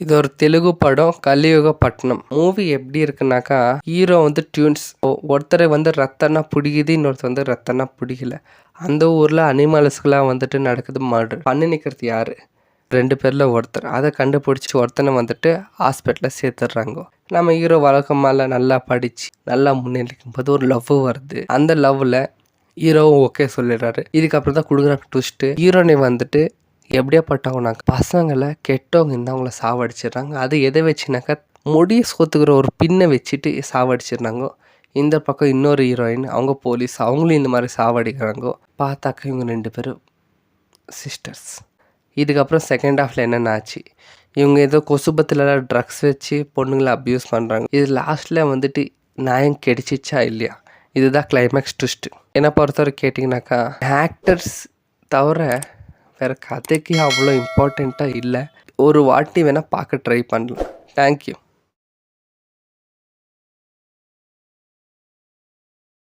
இது ஒரு தெலுங்கு படம் கலியுக பட்னம். மூவி எப்படி இருக்குனாக்கா, ஹீரோ வந்து ட்யூன்ஸ். ஒருத்தரை வந்து ரத்தனா பிடிக்குது, இன்னொருத்தர் வந்து ரத்தனா பிடிக்கல. அந்த ஊரில் அனிமல்ஸ்க்குலாம் வந்துட்டு நடக்குது மர்டர். பண்ணி நிற்கிறது யார்? 2 பேரில் ஒருத்தர். அதை கண்டுபிடிச்சி ஒருத்தனை வந்துட்டு ஹாஸ்பிட்டலில் சேர்த்துடுறாங்க. நம்ம ஹீரோ வழக்கமால நல்லா படித்து நல்லா முன்னேறிக்கும் போது ஒரு லவ் வருது. அந்த லவ்வில் ஹீரோவும் ஓகே சொல்லிடுறாரு. இதுக்கப்புறம் தான் கொடுக்குற ட்விஸ்ட்டு, ஹீரோனை வந்துட்டு எப்படியாப்பட்டவங்கனாக்க பசங்களை கெட்டவங்க இருந்தால் அவங்கள சாவடிச்சிடுறாங்க. அது எதை வச்சுனாக்கா, முடிய சோத்துக்கிற ஒரு பின்னை வச்சுட்டு சாவடிச்சிடுறாங்க. இந்த பக்கம் இன்னொரு ஹீரோயின், அவங்க போலீஸ், அவங்களும் இந்த மாதிரி சாவடிக்கிறாங்க. பார்த்தாக்க இவங்க 2 பேரும் சிஸ்டர்ஸ். இதுக்கப்புறம் செகண்ட் ஹாஃபில் என்னென்ன ஆச்சு, இவங்க ஏதோ கொசுபத்திலலாம் ட்ரக்ஸ் வச்சு பொண்ணுங்களை அப்யூஸ் பண்ணுறாங்க. இது லாஸ்ட்டில் வந்துட்டு நியாயம் கிடைச்சிச்சா இல்லையா, இதுதான் கிளைமேக்ஸ் ட்விஸ்ட்டு. என்னை பொறுத்தவரை கேட்டிங்கனாக்கா, ஆக்டர்ஸ் தவிர வேறு கதைக்கு அவ்வளோ இம்பார்ட்டண்ட்டாக இல்லை. ஒரு வாட்டி வேணால் பார்க்க ட்ரை பண்ணலாம். தேங்க்யூ.